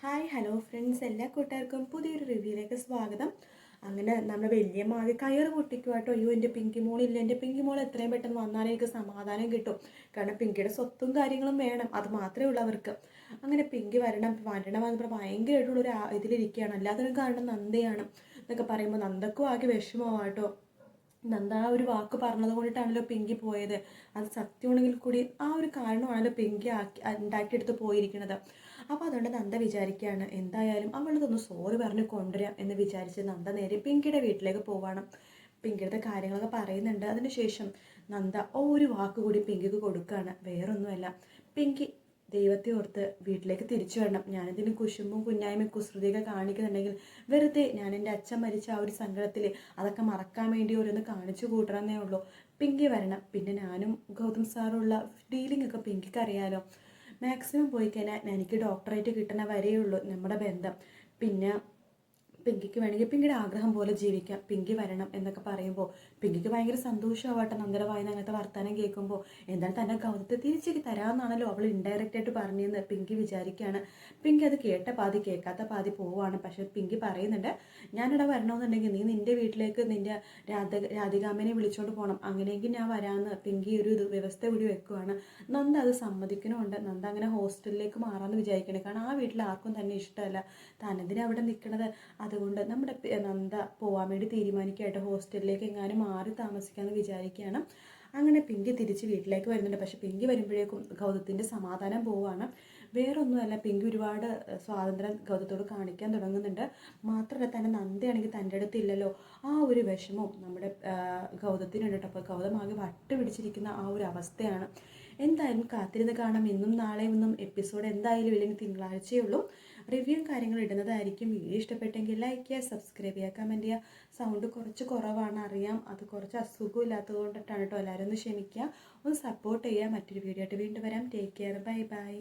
Hi hello friends, എല്ലാ കൂട്ടുകാർക്കും പുതിയൊരു റിവ്യൂയിലേക്ക് സ്വാഗതം. അങ്ങനെ നമ്മുടെ വലിയ മാവി കയറ് പൊട്ടിക്കുവാട്ടോ. അയ്യോ, എൻ്റെ പിങ്കി മോളില്ല, എൻ്റെ പിങ്കി മോൾ എത്രയും പെട്ടെന്ന് വന്നാലേ എനിക്ക് സമാധാനം കിട്ടും. കാരണം പിങ്കിയുടെ സ്വത്തും കാര്യങ്ങളും വേണം, അത് മാത്രമേ ഉള്ളൂ അവർക്ക്. അങ്ങനെ പിങ്കി വരണം വന്നപ്പോൾ ഭയങ്കരമായിട്ടുള്ളൊരു ഇതിലിരിക്കുകയാണ്. എല്ലാത്തിനും കാരണം നന്ദയാണ് എന്നൊക്കെ പറയുമ്പോൾ നന്ദക്കും ആകെ വിഷമമാട്ടോ. നന്ദ ആ ഒരു വാക്ക് പറഞ്ഞത് കൊണ്ടിട്ടാണല്ലോ പിങ്കി പോയത്. അത് സത്യമാണെങ്കിൽ കൂടി ആ ഒരു കാരണമാണല്ലോ പിങ്കി ഉണ്ടാക്കിയെടുത്ത് പോയിരിക്കുന്നത്. അപ്പോൾ അതുകൊണ്ട് നന്ദ വിചാരിക്കുകയാണ് എന്തായാലും അവളതൊന്ന് സോറി പറഞ്ഞ് കൊണ്ടുവരാം എന്ന് വിചാരിച്ച് നന്ദ നേരെ പിങ്കിയുടെ വീട്ടിലേക്ക് പോവാണ്. പിങ്കിയുടെ കാര്യങ്ങളൊക്കെ പറയുന്നുണ്ട്. അതിനുശേഷം നന്ദ ഒരു വാക്ക് കൂടി പിങ്കിക്ക് കൊടുക്കുകയാണ്. വേറൊന്നുമല്ല, പിങ്കി ദൈവത്തെ ഓർത്ത് വീട്ടിലേക്ക് തിരിച്ചു വരണം. ഞാനിതിന് കുശുമ്പും കുഞ്ഞായ്മയും കുസൃതിയൊക്കെ കാണിക്കുന്നുണ്ടെങ്കിൽ വെറുതെ ഞാൻ എൻ്റെ അച്ഛൻ മരിച്ച ആ ഒരു സങ്കടത്തിൽ അതൊക്കെ മറക്കാൻ വേണ്ടി ഓരോന്ന് കാണിച്ചു കൂട്ടണമെന്നേ ഉള്ളൂ. പിങ്കി വരണം. പിന്നെ ഞാനും ഗൗതം സാറുള്ള ഡീലിംഗ് ഒക്കെ പിങ്കിക്ക് അറിയാലോ. മാക്സിമം പോയി കഴിഞ്ഞാൽ എനിക്ക് ഡോക്ടറേറ്റ് കിട്ടുന്ന വരെയുള്ളൂ നമ്മുടെ ബന്ധം. പിന്നെ പിങ്കിക്ക് വേണമെങ്കിൽ പിങ്കിയുടെ ആഗ്രഹം പോലെ ജീവിക്കാം, പിങ്കി വരണം എന്നൊക്കെ പറയുമ്പോൾ പിങ്കിക്ക് ഭയങ്കര സന്തോഷമാവട്ടെ. നന്ദയുടെ വായിന്ന് അങ്ങനത്തെ വർത്തമാനം കേൾക്കുമ്പോൾ എന്താണ് തന്നെ ഗൗതത്തെ തിരിച്ചേക്ക് തരാമെന്നാണല്ലോ അവൾ ഇൻഡയറക്റ്റ് ആയിട്ട് പറഞ്ഞതെന്ന് പിങ്കി വിചാരിക്കുകയാണ്. പിങ്കി അത് കേട്ട പാതി കേൾക്കാത്ത പാതി പോവുകയാണ്. പക്ഷെ പിങ്കി പറയുന്നുണ്ട്, ഞാനിവിടെ വരണമെന്നുണ്ടെങ്കിൽ നീ നിൻ്റെ വീട്ടിലേക്ക് നിൻ്റെ രാധികാമ്മനെ വിളിച്ചുകൊണ്ട് പോകണം, അങ്ങനെയെങ്കിൽ ഞാൻ വരാമെന്ന് പിങ്കി ഒരു വ്യവസ്ഥ കൂടി വെക്കുകയാണ്. നന്ദ അത് സമ്മതിക്കണമുണ്ട്. നന്ദ അങ്ങനെ ഹോസ്റ്റലിലേക്ക് മാറാമെന്ന് വിചാരിക്കണേ. കാരണം ആ വീട്ടിൽ ആർക്കും തന്നെ ഇഷ്ടമല്ല, താനെന്തിനാ അവിടെ നിൽക്കണത്. അതുകൊണ്ട് നമ്മുടെ നന്ദ പോകാൻ വേണ്ടി തീരുമാനിക്കുകയായിട്ട് ഹോസ്റ്റലിലേക്ക് എങ്ങാനും മാറി താമസിക്കാമെന്ന് വിചാരിക്കുകയാണ്. അങ്ങനെ പിങ്കി തിരിച്ച് വീട്ടിലേക്ക് വരുന്നുണ്ട്. പക്ഷെ പിങ്കി വരുമ്പോഴേക്കും ഗൗതത്തിൻ്റെ സമാധാനം പോവുകയാണ്. വേറൊന്നുമല്ല, പിങ്കി ഒരുപാട് സ്വാതന്ത്ര്യം ഗൗതത്തോട് കാണിക്കാൻ തുടങ്ങുന്നുണ്ട്. മാത്രമല്ല തന്നെ നന്ദയാണെങ്കിൽ തൻ്റെ അടുത്തില്ലല്ലോ, ആ ഒരു വിഷമവും നമ്മുടെ ഗൗതത്തിനുണ്ട് കേട്ടോ. അപ്പോൾ ഗൗതം ആകെ വട്ട് പിടിച്ചിരിക്കുന്ന ആ ഒരു അവസ്ഥയാണ്. എന്തായാലും കാത്തിരുന്ന് കാണാം. ഇന്നും നാളെയും ഒന്നും എപ്പിസോഡ് എന്തായാലും ഇല്ലെങ്കിൽ തിങ്കളാഴ്ചയുള്ളൂ റിവ്യൂ കാര്യങ്ങൾ ഇടുന്നതായിരിക്കും. വീഡിയോ ഇഷ്ടപ്പെട്ടെങ്കിൽ ലൈക്ക് ചെയ്യുക, സബ്സ്ക്രൈബ് ചെയ്യുക, കമൻറ്റ് ചെയ്യുക. സൗണ്ട് കുറച്ച് കുറവാണ് അറിയാം, അത് കുറച്ച് അസുഖം ഇല്ലാത്തത് കൊണ്ടിട്ടാണ് കേട്ടോ. എല്ലാവരും ഒന്ന് ക്ഷമിക്കുക, ഒന്ന് സപ്പോർട്ട് ചെയ്യുക. മറ്റൊരു വീഡിയോ ആയിട്ട് വീണ്ടും വരാം. Take care, bye bye.